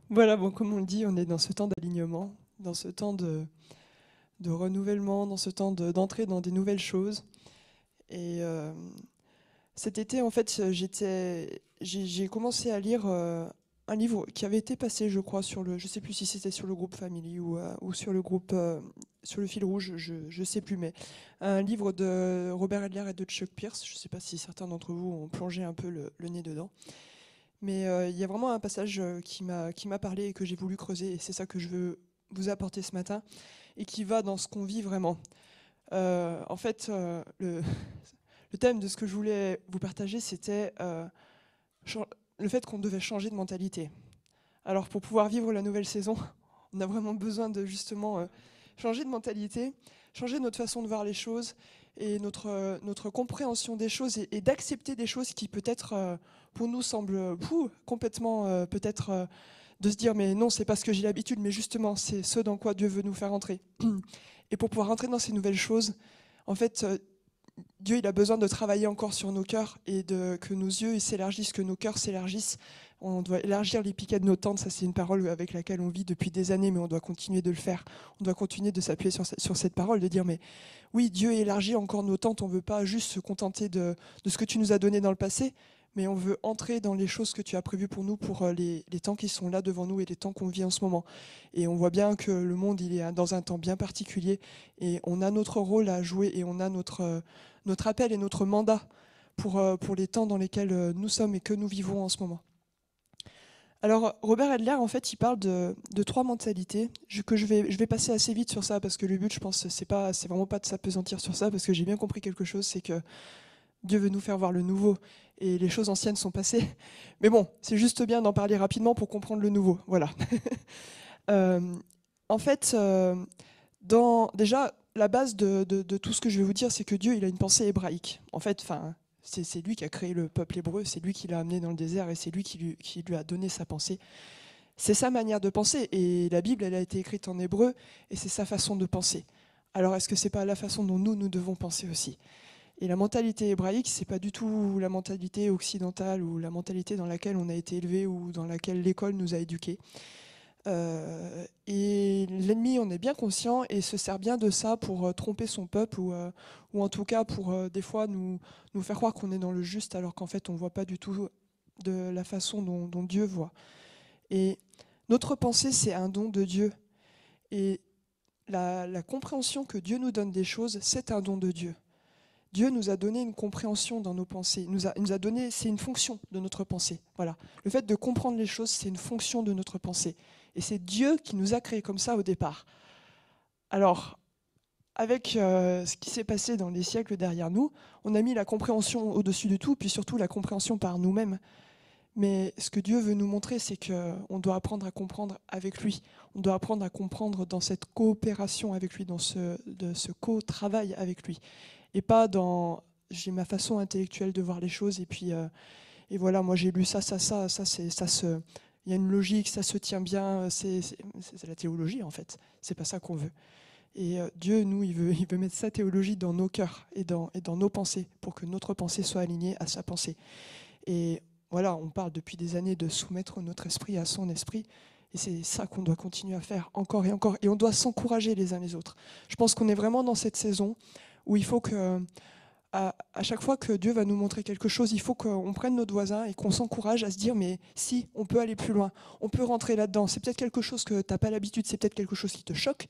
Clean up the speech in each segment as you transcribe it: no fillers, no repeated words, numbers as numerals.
Voilà, bon, comme on le dit, on est dans ce temps d'alignement, dans ce temps de renouvellement, dans ce temps d'entrer dans des nouvelles choses. Et cet été, en fait, j'ai commencé à lire un livre qui avait été passé, je crois, je sais plus si c'était sur le groupe Family ou sur le groupe, sur le fil rouge, je sais plus, mais un livre de Robert Adler et de Chuck Pierce. Je sais pas si certains d'entre vous ont plongé un peu le nez dedans. Mais il y a vraiment un passage qui m'a parlé et que j'ai voulu creuser, et c'est ça que je veux vous apporter ce matin, et qui va dans ce qu'on vit vraiment. En fait, le thème de ce que je voulais vous partager, c'était le fait qu'on devait changer de mentalité. Alors pour pouvoir vivre la nouvelle saison, on a vraiment besoin de justement changer de mentalité, changer notre façon de voir les choses et notre compréhension des choses et d'accepter des choses qui peut-être pour nous semblent complètement peut-être de se dire mais non, c'est pas ce que j'ai l'habitude, mais justement c'est ce dans quoi Dieu veut nous faire entrer. Et pour pouvoir entrer dans ces nouvelles choses, en fait, Dieu, il a besoin de travailler encore sur nos cœurs et que nos yeux s'élargissent, que nos cœurs s'élargissent. On doit élargir les piquets de nos tentes. Ça, c'est une parole avec laquelle on vit depuis des années, mais on doit continuer de le faire. On doit continuer de s'appuyer sur cette parole, de dire, mais oui, Dieu élargit encore nos tentes. On ne veut pas juste se contenter de ce que tu nous as donné dans le passé, mais on veut entrer dans les choses que tu as prévues pour nous, pour les temps qui sont là devant nous et les temps qu'on vit en ce moment. Et on voit bien que le monde, il est dans un temps bien particulier et on a notre rôle à jouer et on a notre appel et notre mandat pour les temps dans lesquels nous sommes et que nous vivons en ce moment. Alors, Robert Adler, en fait, il parle de trois mentalités, que je vais passer assez vite sur ça, parce que le but, je pense, c'est vraiment pas de s'apesantir sur ça, parce que j'ai bien compris quelque chose, c'est que Dieu veut nous faire voir le nouveau, et les choses anciennes sont passées. Mais bon, c'est juste bien d'en parler rapidement pour comprendre le nouveau, voilà. Euh, en fait, déjà, la base de tout ce que je vais vous dire, c'est que Dieu, il a une pensée hébraïque. En fait, c'est lui qui a créé le peuple hébreu, c'est lui qui l'a amené dans le désert et c'est lui qui lui a donné sa pensée. C'est sa manière de penser et la Bible, elle a été écrite en hébreu et c'est sa façon de penser. Alors, est-ce que c'est pas la façon dont nous devons penser aussi? Et la mentalité hébraïque, c'est pas du tout la mentalité occidentale ou la mentalité dans laquelle on a été élevé ou dans laquelle l'école nous a éduqués. Et l'ennemi en est bien conscient et se sert bien de ça pour tromper son peuple ou en tout cas pour des fois nous faire croire qu'on est dans le juste alors qu'en fait on ne voit pas du tout de la façon dont Dieu voit. Et notre pensée, c'est un don de Dieu. Et la compréhension que Dieu nous donne des choses, c'est un don de Dieu. Dieu nous a donné une compréhension dans nos pensées. Il nous a donné, c'est une fonction de notre pensée. Voilà. Le fait de comprendre les choses, c'est une fonction de notre pensée. Et c'est Dieu qui nous a créés comme ça au départ. Alors, avec ce qui s'est passé dans les siècles derrière nous, on a mis la compréhension au-dessus de tout, puis surtout la compréhension par nous-mêmes. Mais ce que Dieu veut nous montrer, c'est qu'on doit apprendre à comprendre avec lui. On doit apprendre à comprendre dans cette coopération avec lui, de ce co-travail avec lui. Et pas dans j'ai ma façon intellectuelle de voir les choses et voilà, moi j'ai lu ça, il y a une logique, ça se tient bien, c'est la théologie en fait. C'est pas ça qu'on veut. Et Dieu, nous, il veut mettre sa théologie dans nos cœurs et dans nos pensées pour que notre pensée soit alignée à sa pensée. Et voilà, on parle depuis des années de soumettre notre esprit à son esprit. Et c'est ça qu'on doit continuer à faire encore et encore. Et on doit s'encourager les uns les autres. Je pense qu'on est vraiment dans cette saison où il faut que, à chaque fois que Dieu va nous montrer quelque chose, il faut qu'on prenne notre voisin et qu'on s'encourage à se dire, mais si, on peut aller plus loin, on peut rentrer là-dedans. C'est peut-être quelque chose que tu n'as pas l'habitude, c'est peut-être quelque chose qui te choque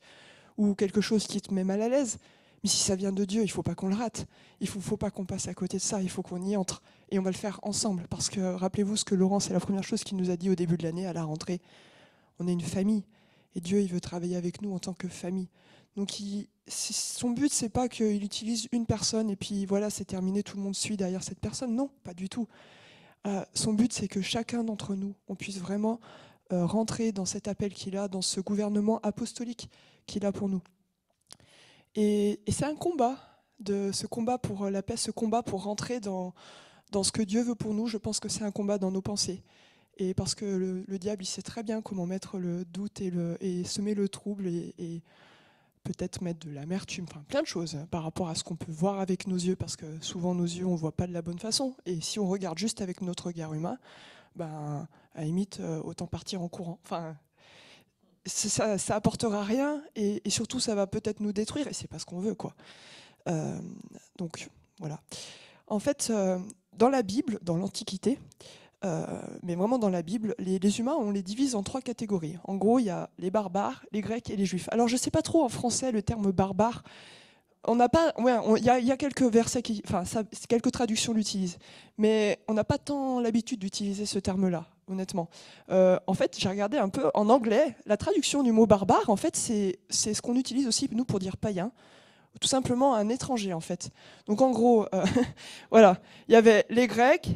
ou quelque chose qui te met mal à l'aise. Mais si ça vient de Dieu, il ne faut pas qu'on le rate. Il ne faut pas qu'on passe à côté de ça, il faut qu'on y entre. Et on va le faire ensemble. Parce que rappelez-vous ce que Laurent, c'est la première chose qu'il nous a dit au début de l'année, à la rentrée. On est une famille. Et Dieu, il veut travailler avec nous en tant que famille. Donc son but, c'est pas qu'il utilise une personne et puis voilà, c'est terminé, tout le monde suit derrière cette personne. Non, pas du tout. Son but, c'est que chacun d'entre nous, on puisse vraiment rentrer dans cet appel qu'il a, dans ce gouvernement apostolique qu'il a pour nous. Et c'est un combat, ce combat pour la paix, ce combat pour rentrer dans ce que Dieu veut pour nous. Je pense que c'est un combat dans nos pensées. Et parce que le diable, il sait très bien comment mettre le doute et semer le trouble et peut-être mettre de l'amertume, enfin plein de choses par rapport à ce qu'on peut voir avec nos yeux, parce que souvent nos yeux, on ne voit pas de la bonne façon. Et si on regarde juste avec notre regard humain, ben, à la limite, autant partir en courant. Enfin, ça apportera rien et surtout ça va peut-être nous détruire et c'est pas ce qu'on veut, quoi. Euh, donc voilà. En fait, dans la Bible, dans l'Antiquité, mais vraiment dans la Bible, les humains, on les divise en 3 catégories. En gros, il y a les barbares, les Grecs et les Juifs. Alors je sais pas trop en français le terme barbare. On n'a pas, ouais, il y a quelques versets quelques traductions l'utilisent, mais on n'a pas tant l'habitude d'utiliser ce terme-là, honnêtement. En fait, j'ai regardé un peu en anglais, la traduction du mot barbare, en fait, c'est ce qu'on utilise aussi nous pour dire païen, tout simplement un étranger, en fait. Donc en gros, voilà, il y avait les Grecs,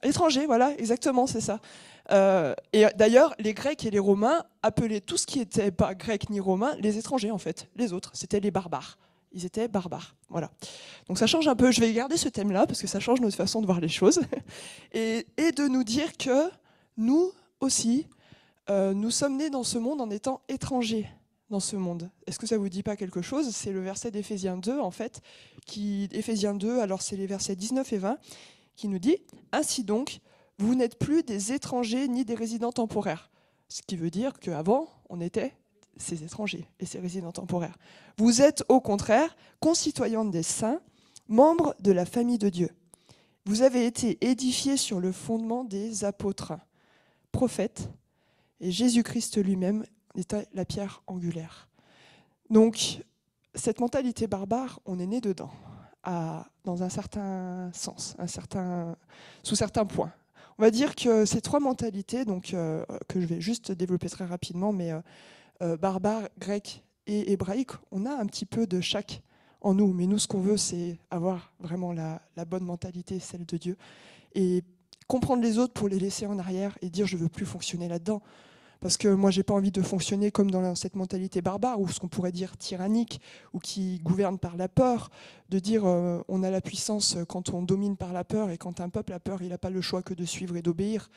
étrangers, voilà, exactement, c'est ça. Et d'ailleurs, les Grecs et les Romains appelaient tout ce qui n'était pas grec ni romain les étrangers, en fait. Les autres, c'était les barbares. Ils étaient barbares. Voilà. Donc ça change un peu. Je vais garder ce thème-là parce que ça change notre façon de voir les choses. Et de nous dire que nous aussi, nous sommes nés dans ce monde en étant étrangers dans ce monde. Est-ce que ça vous dit pas quelque chose? C'est le verset d'Éphésiens 2, en fait. Éphésiens 2, alors c'est les versets 19 et 20, qui nous dit « Ainsi donc, vous n'êtes plus des étrangers ni des résidents temporaires. » Ce qui veut dire qu'avant, on était ces étrangers et ces résidents temporaires. Vous êtes au contraire concitoyens des saints, membres de la famille de Dieu. Vous avez été édifiés sur le fondement des apôtres, prophètes, et Jésus-Christ lui-même était la pierre angulaire. Donc, cette mentalité barbare, on est né dedans, dans un certain sens, sous certains points. On va dire que ces 3 mentalités, donc, que je vais juste développer très rapidement, mais barbare, grec et hébraïque, on a un petit peu de chaque en nous. Mais nous, ce qu'on veut, c'est avoir vraiment la bonne mentalité, celle de Dieu. Et comprendre les autres pour les laisser en arrière et dire « je ne veux plus fonctionner là-dedans ». Parce que moi, j'ai pas envie de fonctionner comme dans cette mentalité barbare, ou ce qu'on pourrait dire tyrannique, ou qui gouverne par la peur, de dire on a la puissance quand on domine par la peur, et quand un peuple a peur, il n'a pas le choix que de suivre et d'obéir.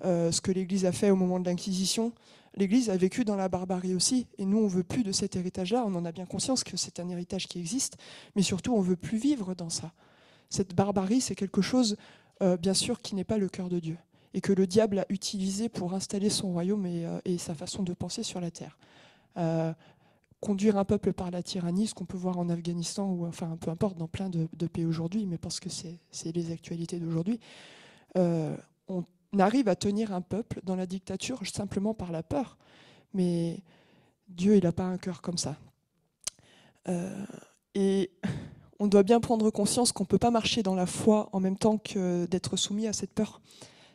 Ce que l'Église a fait au moment de l'Inquisition, l'Église a vécu dans la barbarie aussi, et nous, on veut plus de cet héritage-là. On en a bien conscience que c'est un héritage qui existe, mais surtout, on veut plus vivre dans ça. Cette barbarie, c'est quelque chose, bien sûr, qui n'est pas le cœur de Dieu, et que le diable a utilisé pour installer son royaume et sa façon de penser sur la terre. Conduire un peuple par la tyrannie, ce qu'on peut voir en Afghanistan, ou enfin peu importe, dans plein de pays aujourd'hui, mais parce que c'est les actualités d'aujourd'hui, on arrive à tenir un peuple dans la dictature simplement par la peur. Mais Dieu, il n'a pas un cœur comme ça. Et on doit bien prendre conscience qu'on ne peut pas marcher dans la foi en même temps que d'être soumis à cette peur.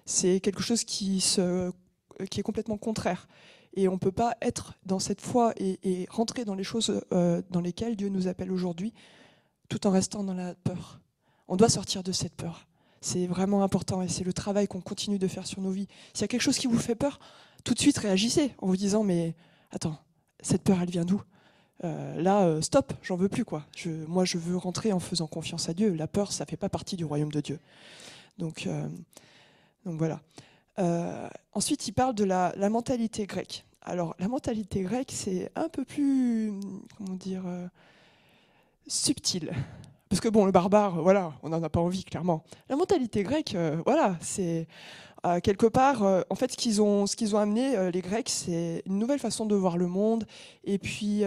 C'est quelque chose qui est complètement contraire. Et on ne peut pas être dans cette foi et rentrer dans les choses dans lesquelles Dieu nous appelle aujourd'hui, tout en restant dans la peur. On doit sortir de cette peur. C'est vraiment important et c'est le travail qu'on continue de faire sur nos vies. S'il y a quelque chose qui vous fait peur, tout de suite réagissez en vous disant « mais attends, cette peur, elle vient d'où ? Stop, j'en veux plus, quoi. Moi, je veux rentrer en faisant confiance à Dieu. La peur, ça ne fait pas partie du royaume de Dieu. » Donc voilà. Ensuite, il parle de la mentalité grecque. Alors, la mentalité grecque, c'est un peu plus, comment dire, subtil. Parce que bon, le barbare, voilà, on n'en a pas envie, clairement. La mentalité grecque, voilà, c'est quelque part, en fait, ce qu'ils ont amené, les Grecs, c'est une nouvelle façon de voir le monde, et puis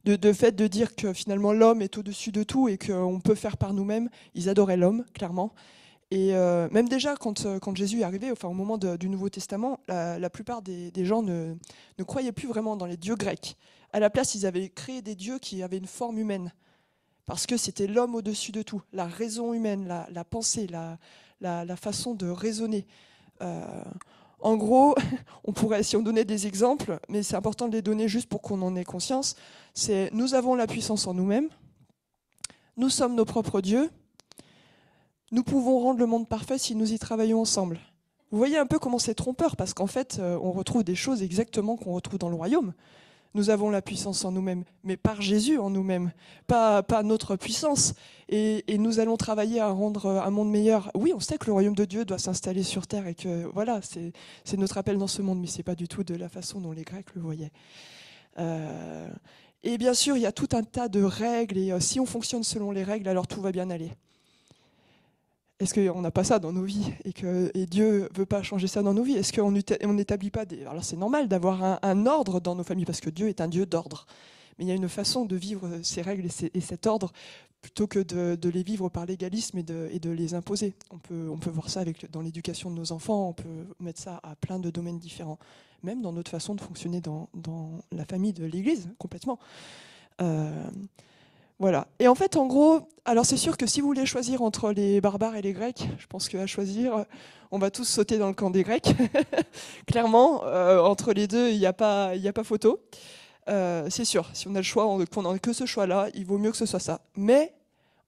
de fait de dire que finalement l'homme est au-dessus de tout et qu'on peut faire par nous-mêmes. Ils adoraient l'homme, clairement. Et même déjà, quand Jésus est arrivé, enfin, au moment du Nouveau Testament, la plupart des gens ne croyaient plus vraiment dans les dieux grecs. À la place, ils avaient créé des dieux qui avaient une forme humaine, parce que c'était l'homme au-dessus de tout, la raison humaine, la pensée, la façon de raisonner. En gros, on pourrait, si on donnait des exemples, mais c'est important de les donner juste pour qu'on en ait conscience, c'est « nous avons la puissance en nous-mêmes, nous sommes nos propres dieux, nous pouvons rendre le monde parfait si nous y travaillons ensemble. » Vous voyez un peu comment c'est trompeur, parce qu'en fait, on retrouve des choses exactement qu'on retrouve dans le royaume. Nous avons la puissance en nous-mêmes, mais par Jésus en nous-mêmes, pas notre puissance. Et nous allons travailler à rendre un monde meilleur. Oui, on sait que le royaume de Dieu doit s'installer sur terre et que voilà, c'est notre appel dans ce monde, mais ce n'est pas du tout de la façon dont les Grecs le voyaient. Et bien sûr, il y a tout un tas de règles, et si on fonctionne selon les règles, alors tout va bien aller. est-ce qu'on n'a pas ça dans nos vies et Dieu veut pas changer ça dans nos vies? Est-ce qu'on n'établit pas des... Alors c'est normal d'avoir un ordre dans nos familles, parce que Dieu est un Dieu d'ordre. Mais il y a une façon de vivre ces règles et cet ordre, plutôt que de les vivre par l'égalisme et de les imposer. On peut voir ça dans l'éducation de nos enfants, on peut mettre ça à plein de domaines différents. Même dans notre façon de fonctionner dans la famille de l'Église, complètement. Voilà. Et en fait, en gros, alors c'est sûr que si vous voulez choisir entre les barbares et les Grecs, je pense qu'à choisir, on va tous sauter dans le camp des Grecs. Clairement, entre les deux, il n'y a pas photo. C'est sûr, si on a le choix, qu'on n'a que ce choix-là, il vaut mieux que ce soit ça. Mais,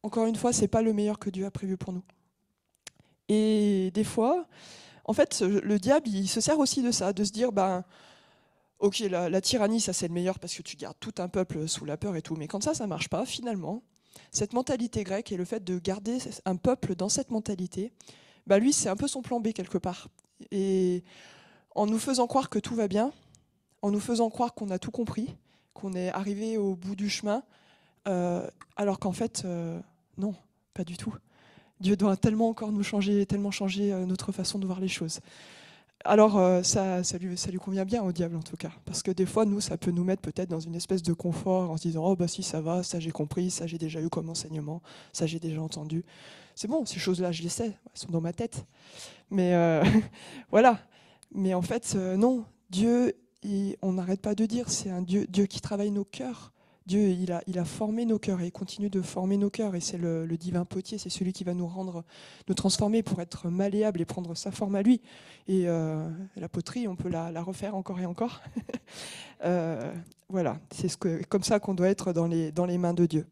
encore une fois, c'est pas le meilleur que Dieu a prévu pour nous. Et des fois, en fait, le diable, il se sert aussi de ça, de se dire, ben, ok, la tyrannie, ça c'est le meilleur parce que tu gardes tout un peuple sous la peur et tout, mais quand ça marche pas, finalement, cette mentalité grecque et le fait de garder un peuple dans cette mentalité, bah lui, c'est un peu son plan B quelque part. Et en nous faisant croire que tout va bien, en nous faisant croire qu'on a tout compris, qu'on est arrivé au bout du chemin, alors qu'en fait, non, pas du tout. Dieu doit tellement encore nous changer, tellement changer notre façon de voir les choses. Alors ça lui convient bien au diable en tout cas, parce que des fois nous ça peut nous mettre peut-être dans une espèce de confort en se disant oh bah si ça va, ça j'ai compris, ça j'ai déjà eu comme enseignement, ça j'ai déjà entendu. C'est bon, ces choses-là je les sais, elles sont dans ma tête. Mais voilà. Mais en fait non, Dieu, on n'arrête pas de dire, c'est un Dieu qui travaille nos cœurs. Dieu, il a formé nos cœurs et il continue de former nos cœurs. Et c'est le divin potier, c'est celui qui va nous transformer pour être malléable et prendre sa forme à lui. Et la poterie, on peut la refaire encore et encore. Voilà, c'est comme ça qu'on doit être dans les mains de Dieu.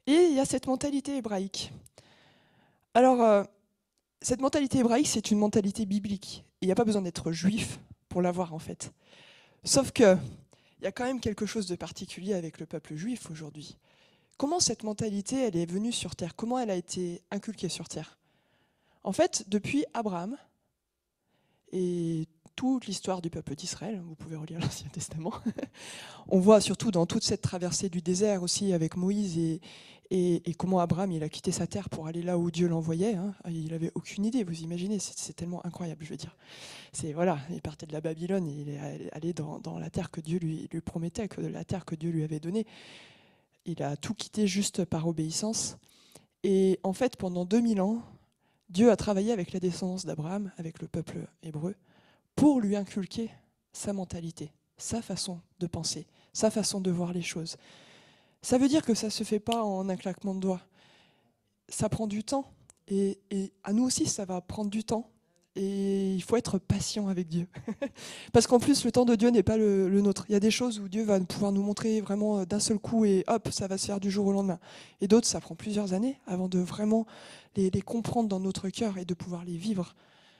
Et il y a cette mentalité hébraïque. Alors, cette mentalité hébraïque, c'est une mentalité biblique. Il n'y a pas besoin d'être juif pour l'avoir en fait. Sauf que il y a quand même quelque chose de particulier avec le peuple juif aujourd'hui. Comment cette mentalité, elle est venue sur terre? Comment elle a été inculquée sur terre? En fait, depuis Abraham et toute l'histoire du peuple d'Israël, vous pouvez relire l'Ancien Testament, on voit surtout dans toute cette traversée du désert aussi avec Moïse et comment Abraham il a quitté sa terre pour aller là où Dieu l'envoyait. Hein. Il n'avait aucune idée, vous imaginez, c'est tellement incroyable, je veux dire. Voilà, il partait de la Babylone et il est allé dans la terre que Dieu lui promettait, que la terre que Dieu lui avait donnée. Il a tout quitté juste par obéissance. Et en fait, pendant 2000 ans, Dieu a travaillé avec la descendance d'Abraham, avec le peuple hébreu, pour lui inculquer sa mentalité, sa façon de penser, sa façon de voir les choses. Ça veut dire que ça ne se fait pas en un claquement de doigts. Ça prend du temps. Et à nous aussi, ça va prendre du temps. Et il faut être patient avec Dieu. Parce qu'en plus, le temps de Dieu n'est pas le nôtre. Il y a des choses où Dieu va pouvoir nous montrer vraiment d'un seul coup et hop, ça va se faire du jour au lendemain. Et d'autres, ça prend plusieurs années avant de vraiment les comprendre dans notre cœur et de pouvoir les vivre.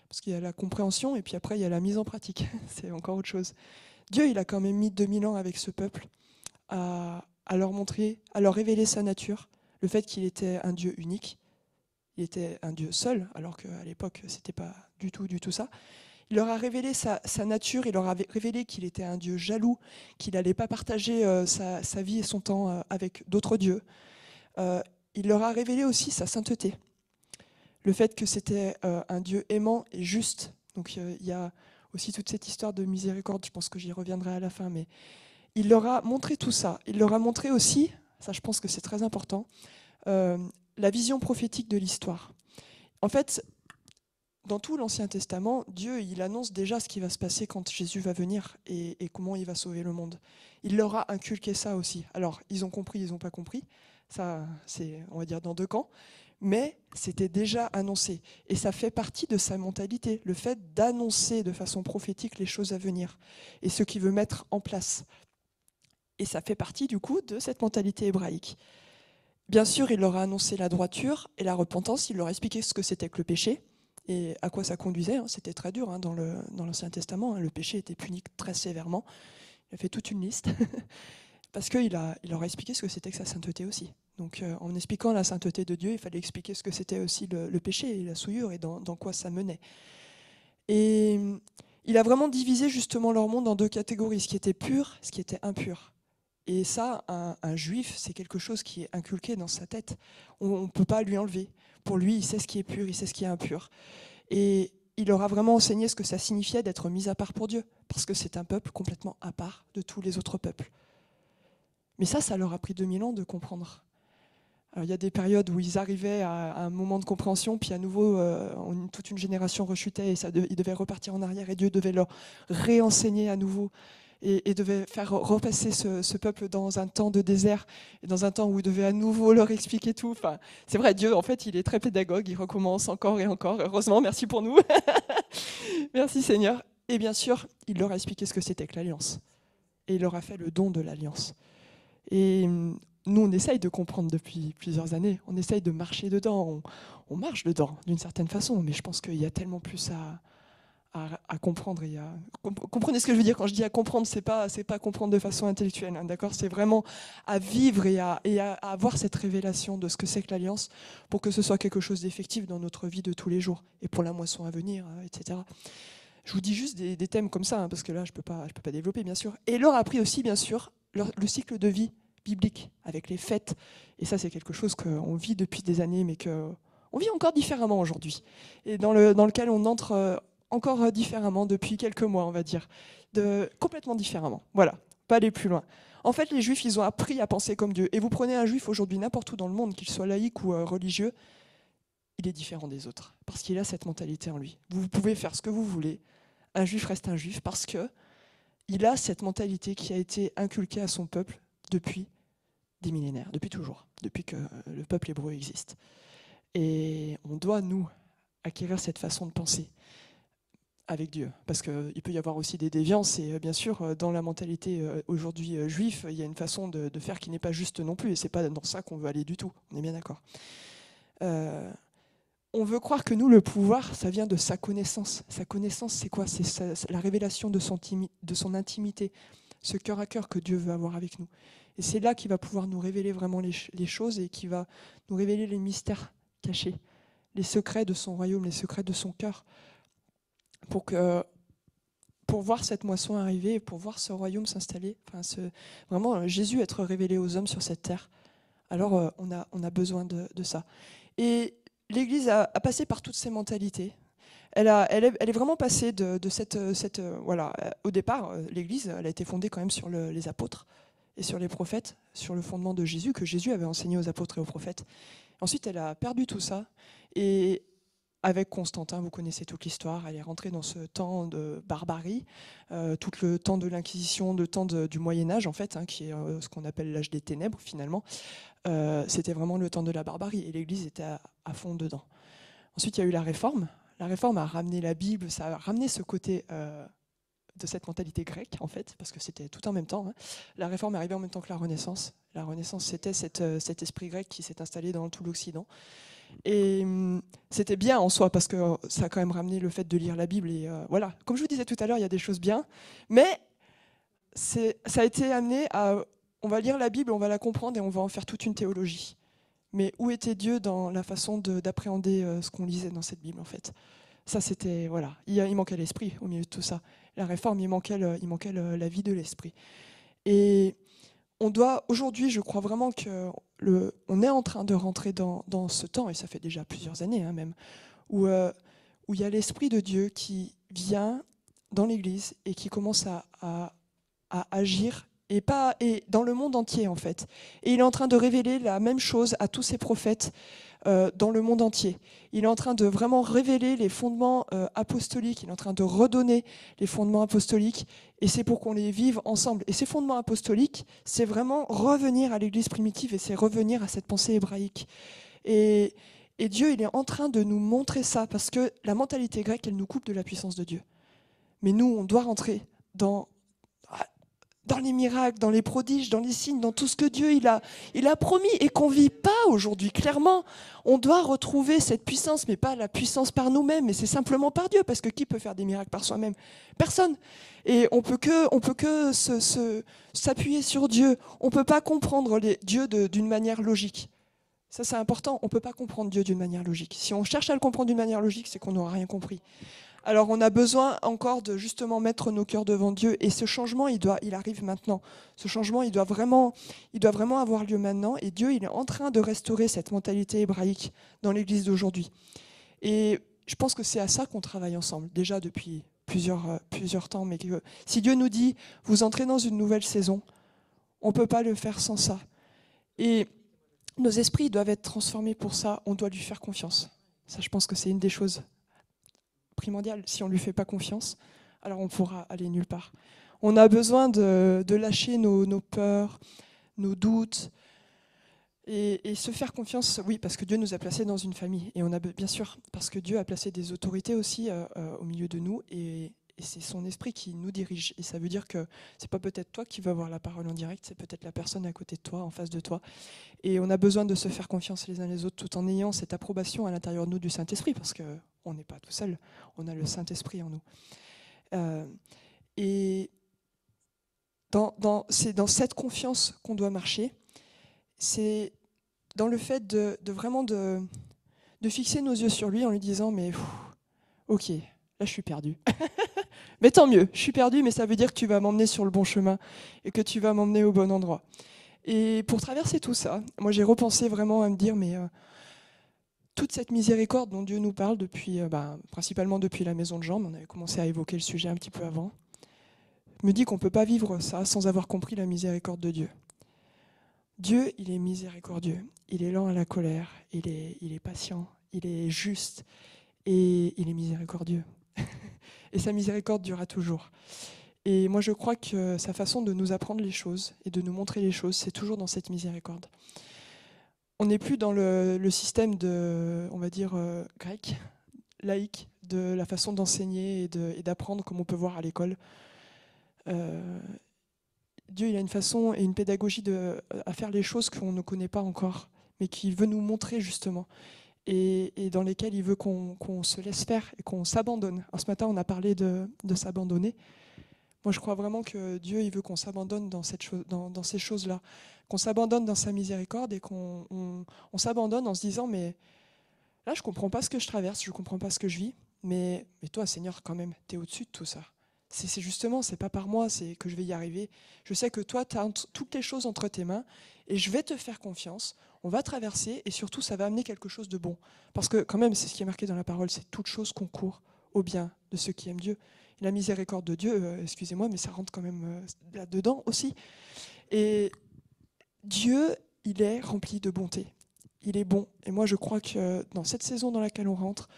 Parce qu'il y a la compréhension et puis après, il y a la mise en pratique. C'est encore autre chose. Dieu, il a quand même mis 2000 ans avec ce peuple à leur montrer, à leur révéler sa nature, le fait qu'il était un Dieu unique. Il était un Dieu seul, alors qu'à l'époque, ce n'était pas du tout ça. Il leur a révélé sa nature, il leur a révélé qu'il était un Dieu jaloux, qu'il n'allait pas partager sa vie et son temps avec d'autres dieux. Il leur a révélé aussi sa sainteté, le fait que c'était un Dieu aimant et juste. Donc il y a aussi toute cette histoire de miséricorde, je pense que j'y reviendrai à la fin, mais il leur a montré tout ça. Il leur a montré aussi, ça je pense que c'est très important, la vision prophétique de l'histoire. En fait, dans tout l'Ancien Testament, Dieu il annonce déjà ce qui va se passer quand Jésus va venir et comment il va sauver le monde. Il leur a inculqué ça aussi. Alors, ils ont compris, ils n'ont pas compris. Ça, c'est, on va dire, dans deux camps. Mais c'était déjà annoncé. Et ça fait partie de sa mentalité, le fait d'annoncer de façon prophétique les choses à venir et ce qu'il veut mettre en place. Et ça fait partie, du coup, de cette mentalité hébraïque. Bien sûr, il leur a annoncé la droiture et la repentance, il leur a expliqué ce que c'était que le péché et à quoi ça conduisait. C'était très dur dans l'Ancien Testament, le péché était puni très sévèrement. Il a fait toute une liste, parce qu'il leur a expliqué ce que c'était que sa sainteté aussi. Donc en expliquant la sainteté de Dieu, il fallait expliquer ce que c'était aussi le péché et la souillure et dans quoi ça menait. Et il a vraiment divisé justement leur monde en deux catégories, ce qui était pur, ce qui était impur. Et ça, un juif, c'est quelque chose qui est inculqué dans sa tête. On ne peut pas lui enlever. Pour lui, il sait ce qui est pur, il sait ce qui est impur. Et il leur a vraiment enseigné ce que ça signifiait d'être mis à part pour Dieu, parce que c'est un peuple complètement à part de tous les autres peuples. Mais ça leur a pris 2000 ans de comprendre. Alors, il y a des périodes où ils arrivaient à un moment de compréhension, puis à nouveau, toute une génération rechutait, et ils devaient repartir en arrière, et Dieu devait leur réenseigner à nouveau, et devait faire repasser ce peuple dans un temps de désert, et dans un temps où il devait à nouveau leur expliquer tout. Enfin, c'est vrai, Dieu, en fait, il est très pédagogue, il recommence encore et encore. Heureusement, merci pour nous. Merci Seigneur. Et bien sûr, il leur a expliqué ce que c'était que l'alliance. Et il leur a fait le don de l'alliance. Et nous, on essaye de comprendre depuis plusieurs années. On essaye de marcher dedans. On marche dedans, d'une certaine façon. Mais je pense qu'il y a tellement plus à comprendre. Comprenez ce que je veux dire quand je dis à comprendre, c'est pas comprendre de façon intellectuelle, hein, d'accord ? C'est vraiment à vivre et à avoir cette révélation de ce que c'est que l'alliance pour que ce soit quelque chose d'effectif dans notre vie de tous les jours et pour la moisson à venir, etc. Je vous dis juste des thèmes comme ça, hein, parce que là, je peux pas développer, bien sûr. Et leur a appris aussi, bien sûr, le cycle de vie biblique avec les fêtes. Et ça, c'est quelque chose qu'on vit depuis des années, mais qu'on vit encore différemment aujourd'hui. Et dans lequel on entre encore différemment depuis quelques mois, on va dire. Complètement différemment. Voilà, pas aller plus loin. En fait, les Juifs, ils ont appris à penser comme Dieu. Et vous prenez un Juif aujourd'hui, n'importe où dans le monde, qu'il soit laïque ou religieux, il est différent des autres, parce qu'il a cette mentalité en lui. Vous pouvez faire ce que vous voulez, un Juif reste un Juif, parce qu'il a cette mentalité qui a été inculquée à son peuple depuis des millénaires, depuis toujours, depuis que le peuple hébreu existe. Et on doit, nous, acquérir cette façon de penser avec Dieu, parce qu'il peut y avoir aussi des déviances, et bien sûr, dans la mentalité aujourd'hui juive, il y a une façon de faire qui n'est pas juste non plus, et c'est pas dans ça qu'on veut aller du tout, on est bien d'accord. On veut croire que nous, le pouvoir, ça vient de sa connaissance. Sa connaissance, c'est quoi ? C'est la révélation de son intimité, ce cœur à cœur que Dieu veut avoir avec nous. Et c'est là qu'il va pouvoir nous révéler vraiment les choses et qui va nous révéler les mystères cachés, les secrets de son royaume, les secrets de son cœur, pour voir cette moisson arriver, pour voir ce royaume s'installer, vraiment Jésus être révélé aux hommes sur cette terre. Alors on a besoin de ça. Et l'Église a passé par toutes ces mentalités. Elle est vraiment passée de cette voilà. Au départ, l'Église, elle a été fondée quand même sur les apôtres et sur les prophètes, sur le fondement de Jésus, que Jésus avait enseigné aux apôtres et aux prophètes. Ensuite, elle a perdu tout ça. Et avec Constantin, vous connaissez toute l'histoire, elle est rentrée dans ce temps de barbarie, tout le temps de l'Inquisition, le temps du Moyen-Âge, en fait, hein, qui est ce qu'on appelle l'âge des ténèbres, finalement. C'était vraiment le temps de la barbarie, et l'Église était à fond dedans. Ensuite, il y a eu la Réforme. La Réforme a ramené la Bible, ça a ramené ce côté de cette mentalité grecque, en fait, parce que c'était tout en même temps. Hein. La Réforme est arrivée en même temps que la Renaissance. La Renaissance, c'était cet esprit grec qui s'est installé dans tout l'Occident. Et c'était bien en soi, parce que ça a quand même ramené le fait de lire la Bible. Et voilà, comme je vous disais tout à l'heure, il y a des choses bien, mais ça a été amené à... On va lire la Bible, on va la comprendre et on va en faire toute une théologie. Mais où était Dieu dans la façon d'appréhender ce qu'on lisait dans cette Bible, en fait ? Ça, c'était... Voilà, il manquait l'esprit au milieu de tout ça. La Réforme, il manquait la vie de l'esprit. Et on doit, aujourd'hui, je crois vraiment qu'on est en train de rentrer dans ce temps, et ça fait déjà plusieurs années hein, même, où il y a l'Esprit de Dieu qui vient dans l'Église et qui commence à agir, et dans le monde entier en fait. Et il est en train de révéler la même chose à tous ces prophètes dans le monde entier. Il est en train de vraiment révéler les fondements apostoliques, il est en train de redonner les fondements apostoliques, et c'est pour qu'on les vive ensemble. Et ces fondements apostoliques, c'est vraiment revenir à l'Église primitive, et c'est revenir à cette pensée hébraïque. Et Dieu, il est en train de nous montrer ça, parce que la mentalité grecque, elle nous coupe de la puissance de Dieu. Mais nous, on doit rentrer dans les miracles, dans les prodiges, dans les signes, dans tout ce que Dieu il a promis et qu'on ne vit pas aujourd'hui. Clairement, on doit retrouver cette puissance, mais pas la puissance par nous-mêmes, mais c'est simplement par Dieu, parce que qui peut faire des miracles par soi-même ? Personne. Et on peut que s'appuyer sur Dieu. On ne peut pas comprendre Dieu d'une manière logique. Ça, c'est important. On ne peut pas comprendre Dieu d'une manière logique. Si on cherche à le comprendre d'une manière logique, c'est qu'on n'aura rien compris. Alors on a besoin encore de justement mettre nos cœurs devant Dieu et ce changement, il arrive maintenant. Ce changement, il doit vraiment avoir lieu maintenant et Dieu, il est en train de restaurer cette mentalité hébraïque dans l'Église d'aujourd'hui. Et je pense que c'est à ça qu'on travaille ensemble, déjà depuis plusieurs temps. Mais si Dieu nous dit, vous entrez dans une nouvelle saison, on ne peut pas le faire sans ça. Et nos esprits doivent être transformés pour ça, on doit lui faire confiance. Ça, je pense que c'est une des choses primordiales. Si on ne lui fait pas confiance, alors on pourra aller nulle part. On a besoin de lâcher nos peurs, nos doutes, et se faire confiance, oui, parce que Dieu nous a placés dans une famille. Et on a bien sûr, parce que Dieu a placé des autorités aussi au milieu de nous, et c'est son esprit qui nous dirige. Et ça veut dire que c'est pas peut-être toi qui vas avoir la parole en direct, c'est peut-être la personne à côté de toi, en face de toi. Et on a besoin de se faire confiance les uns les autres, tout en ayant cette approbation à l'intérieur de nous du Saint-Esprit, parce qu'on n'est pas tout seul, on a le Saint-Esprit en nous. Et c'est dans cette confiance qu'on doit marcher. C'est dans le fait de vraiment de fixer nos yeux sur lui en lui disant mais ok, là je suis perdu. Mais tant mieux, je suis perdu, mais ça veut dire que tu vas m'emmener sur le bon chemin et que tu vas m'emmener au bon endroit. Et pour traverser tout ça, moi j'ai repensé vraiment à me dire mais toute cette miséricorde dont Dieu nous parle depuis, principalement depuis la maison de Jean, mais on avait commencé à évoquer le sujet un petit peu avant, me dit qu'on ne peut pas vivre ça sans avoir compris la miséricorde de Dieu. Dieu, il est miséricordieux, il est lent à la colère, il est patient, il est juste et il est miséricordieux. Et sa miséricorde durera toujours. Et moi je crois que sa façon de nous apprendre les choses et de nous montrer les choses, c'est toujours dans cette miséricorde. On n'est plus dans le système de, on va dire, grec, laïque, de la façon d'enseigner et d'apprendre comme on peut voir à l'école. Dieu, il a une façon et une pédagogie à faire les choses qu'on ne connaît pas encore, mais qu'il veut nous montrer justement, et dans lesquelles il veut qu'on se laisse faire et qu'on s'abandonne. Alors, ce matin, on a parlé de s'abandonner. Moi, je crois vraiment que Dieu, il veut qu'on s'abandonne dans ces choses-là, qu'on s'abandonne dans sa miséricorde et qu'on s'abandonne en se disant, mais là, je ne comprends pas ce que je traverse, je ne comprends pas ce que je vis, mais toi, Seigneur, quand même, tu es au-dessus de tout ça. C'est justement, c'est pas par moi, c'est que je vais y arriver. Je sais que toi, tu as toutes les choses entre tes mains et je vais te faire confiance. On va traverser et surtout, ça va amener quelque chose de bon. Parce que quand même, c'est ce qui est marqué dans la parole, c'est toute chose concourt au bien de ceux qui aiment Dieu. Et la miséricorde de Dieu, excusez-moi, mais ça rentre quand même là-dedans aussi. Et Dieu, il est rempli de bonté. Il est bon. Et moi, je crois que dans cette saison dans laquelle on rentre,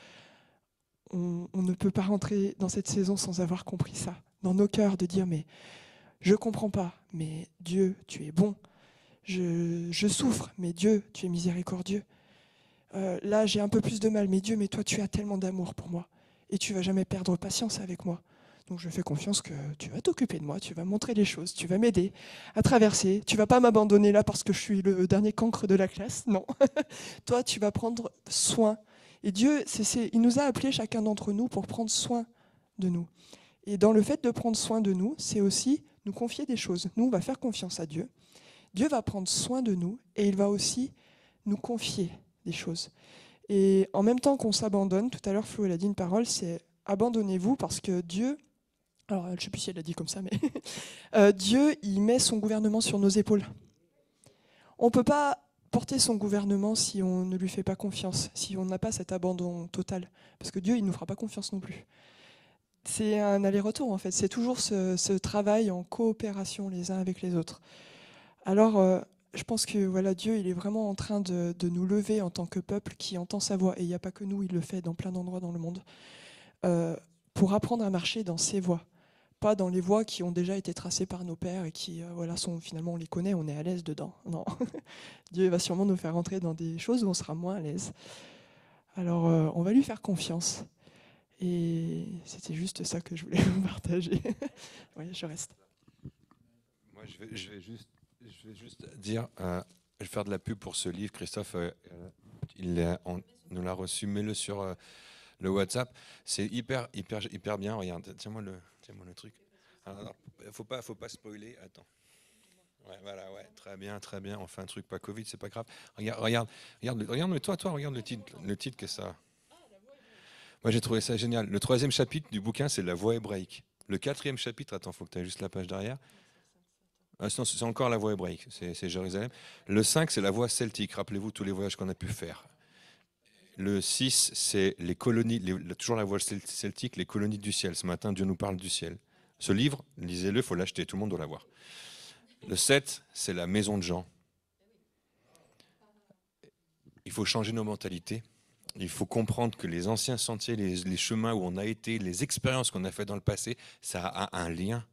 on ne peut pas rentrer dans cette saison sans avoir compris ça. Dans nos cœurs, de dire, mais je ne comprends pas, mais Dieu, tu es bon. Je souffre, mais Dieu, tu es miséricordieux. Là, j'ai un peu plus de mal, mais Dieu, mais toi, tu as tellement d'amour pour moi. Et tu ne vas jamais perdre patience avec moi. Donc je fais confiance que tu vas t'occuper de moi, tu vas montrer les choses, tu vas m'aider à traverser. Tu ne vas pas m'abandonner là parce que je suis le dernier cancre de la classe, non. Toi, tu vas prendre soin. Et Dieu, il nous a appelés chacun d'entre nous pour prendre soin de nous. Et dans le fait de prendre soin de nous, c'est aussi nous confier des choses. Nous, on va faire confiance à Dieu. Dieu va prendre soin de nous et il va aussi nous confier des choses. Et en même temps qu'on s'abandonne, tout à l'heure Flo elle a dit une parole, c'est abandonnez-vous parce que Dieu, alors je ne sais plus si elle l'a dit comme ça, mais Dieu, il met son gouvernement sur nos épaules. On ne peut pas porter son gouvernement si on ne lui fait pas confiance, si on n'a pas cet abandon total. Parce que Dieu, il ne nous fera pas confiance non plus. C'est un aller-retour en fait, c'est toujours ce travail en coopération les uns avec les autres. Alors, je pense que voilà, Dieu, il est vraiment en train de nous lever en tant que peuple qui entend sa voix, et il n'y a pas que nous, il le fait dans plein d'endroits dans le monde, pour apprendre à marcher dans ses voies. Pas dans les voies qui ont déjà été tracées par nos pères et qui, voilà, sont finalement, on les connaît, on est à l'aise dedans. Non, Dieu va sûrement nous faire entrer dans des choses où on sera moins à l'aise. Alors, on va lui faire confiance. Et c'était juste ça que je voulais vous partager. Oui, je reste. Moi, je vais juste dire, je vais faire de la pub pour ce livre. Christophe, on nous l'a reçu, mets-le sur le WhatsApp. C'est hyper bien. Regarde, tiens-moi le truc. Alors, faut pas spoiler. Attends. Ouais, voilà, ouais, très bien. On fait un truc pas Covid, c'est pas grave. Regarde, toi, regarde le titre que ça. Moi, j'ai trouvé ça génial. Le 3e chapitre du bouquin, c'est la voix hébraïque. Le 4e chapitre, attends, il faut que tu aies juste la page derrière. Ah, sinon, c'est encore la voie hébraïque, c'est Jérusalem. Le 5, c'est la voie celtique. Rappelez-vous tous les voyages qu'on a pu faire. Le 6, c'est les colonies, toujours la voie celtique, les colonies du ciel. Ce matin, Dieu nous parle du ciel. Ce livre, lisez-le, il faut l'acheter, tout le monde doit l'avoir. Le 7, c'est la maison de Jean. Il faut changer nos mentalités. Il faut comprendre que les anciens sentiers, les chemins où on a été, les expériences qu'on a faites dans le passé, ça a un lien.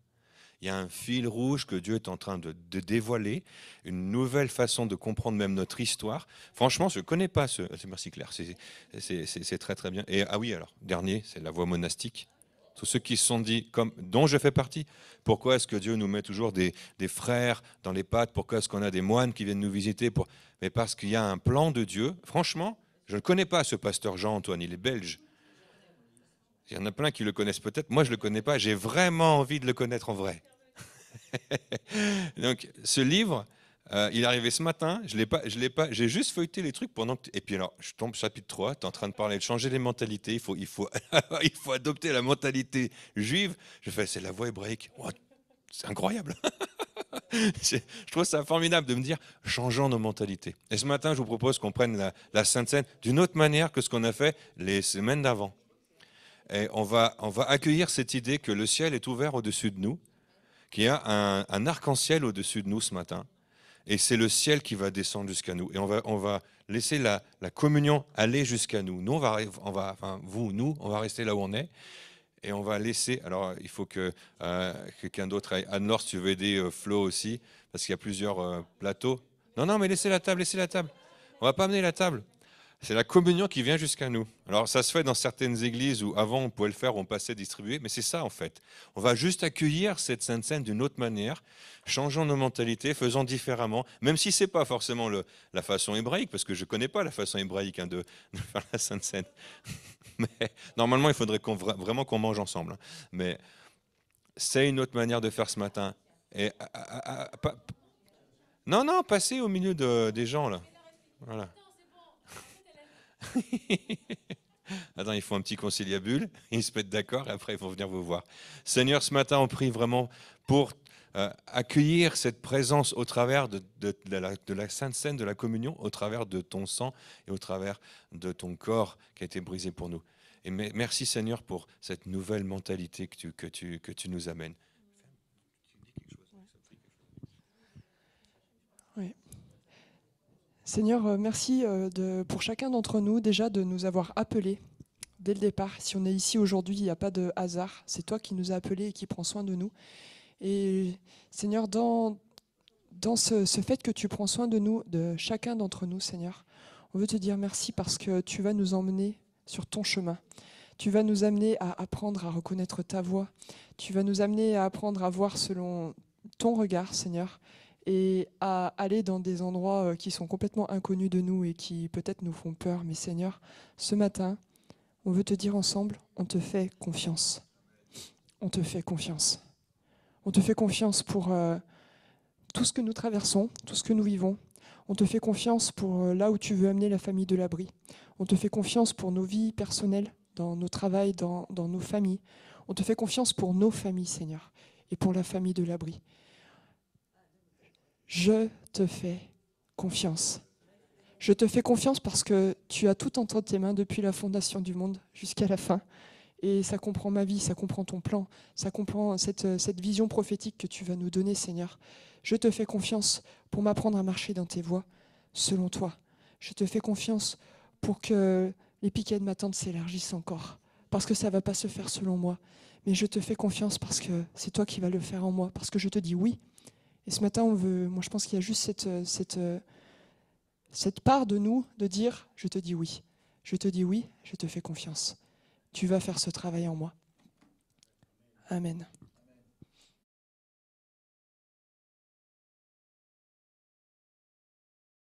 Il y a un fil rouge que Dieu est en train de dévoiler, une nouvelle façon de comprendre même notre histoire. Franchement, je ne connais pas ce... Merci Claire, c'est très très bien. Et ah oui, alors, dernier, c'est la voie monastique. Tous ceux qui se sont dit, dont je fais partie, pourquoi est-ce que Dieu nous met toujours des frères dans les pattes? Pourquoi est-ce qu'on a des moines qui viennent nous visiter? Mais parce qu'il y a un plan de Dieu. Franchement, je ne connais pas ce pasteur Jean-Antoine, il est belge. Il y en a plein qui le connaissent peut-être. Moi, je ne le connais pas. J'ai vraiment envie de le connaître en vrai. Donc, ce livre, il est arrivé ce matin. Je l'ai pas. J'ai juste feuilleté les trucs pendant que. Et puis alors, je tombe chapitre 3. Tu es en train de parler de changer les mentalités. Il faut, il faut adopter la mentalité juive. Je fais, c'est la voie hébraïque. Oh, c'est incroyable. Je trouve ça formidable de me dire, changeons nos mentalités. Et ce matin, je vous propose qu'on prenne la Sainte Seine d'une autre manière que ce qu'on a fait les semaines d'avant. Et on va accueillir cette idée que le ciel est ouvert au-dessus de nous, qu'il y a un arc-en-ciel au-dessus de nous ce matin. Et c'est le ciel qui va descendre jusqu'à nous. Et on va laisser la communion aller jusqu'à nous. Nous, on va rester là où on est. Et on va laisser. Alors, il faut que quelqu'un d'autre aille. Anne-Laure, si tu veux aider Flo aussi, parce qu'il y a plusieurs plateaux. Non, mais laissez la table, laissez la table. On va pas amener la table. C'est la communion qui vient jusqu'à nous. Alors, ça se fait dans certaines églises où avant on pouvait le faire, on passait distribuer, mais c'est ça en fait. On va juste accueillir cette Sainte Seine d'une autre manière, changeons nos mentalités, faisons différemment, même si c'est pas forcément la façon hébraïque, parce que je connais pas la façon hébraïque de faire la Sainte Seine. Mais normalement, il faudrait vraiment qu'on mange ensemble. Hein. Mais c'est une autre manière de faire ce matin. Et, non, passez au milieu des gens là. Voilà. Attends, il faut un petit conciliabule, ils se mettent d'accord et après ils vont venir vous voir. Seigneur, ce matin, on prie vraiment pour accueillir cette présence au travers de la Sainte Seine, de la communion, au travers de ton sang et au travers de ton corps qui a été brisé pour nous. Et merci Seigneur pour cette nouvelle mentalité que tu nous amènes. Oui. Seigneur, merci pour chacun d'entre nous déjà de nous avoir appelés dès le départ. Si on est ici aujourd'hui, il n'y a pas de hasard. C'est toi qui nous as appelés et qui prends soin de nous. Et Seigneur, dans ce fait que tu prends soin de nous, de chacun d'entre nous, Seigneur, on veut te dire merci parce que tu vas nous emmener sur ton chemin. Tu vas nous amener à apprendre à reconnaître ta voix. Tu vas nous amener à apprendre à voir selon ton regard, Seigneur, et à aller dans des endroits qui sont complètement inconnus de nous et qui peut-être nous font peur. Mais Seigneur, ce matin, on veut te dire ensemble, on te fait confiance. On te fait confiance. On te fait confiance pour tout ce que nous traversons, tout ce que nous vivons. On te fait confiance pour là où tu veux amener la famille de l'abri. On te fait confiance pour nos vies personnelles, dans nos travails, dans nos familles. On te fait confiance pour nos familles, Seigneur, et pour la famille de l'abri. Je te fais confiance. Je te fais confiance parce que tu as tout entre tes mains depuis la fondation du monde jusqu'à la fin. Et ça comprend ma vie, ça comprend ton plan, ça comprend cette vision prophétique que tu vas nous donner, Seigneur. Je te fais confiance pour m'apprendre à marcher dans tes voies, selon toi. Je te fais confiance pour que les piquets de ma tente s'élargissent encore, parce que ça ne va pas se faire selon moi. Mais je te fais confiance parce que c'est toi qui vas le faire en moi, parce que je te dis oui. Et ce matin, moi je pense qu'il y a juste cette part de nous de dire « je te dis oui ». Je te dis oui, je te fais confiance. Tu vas faire ce travail en moi. Amen.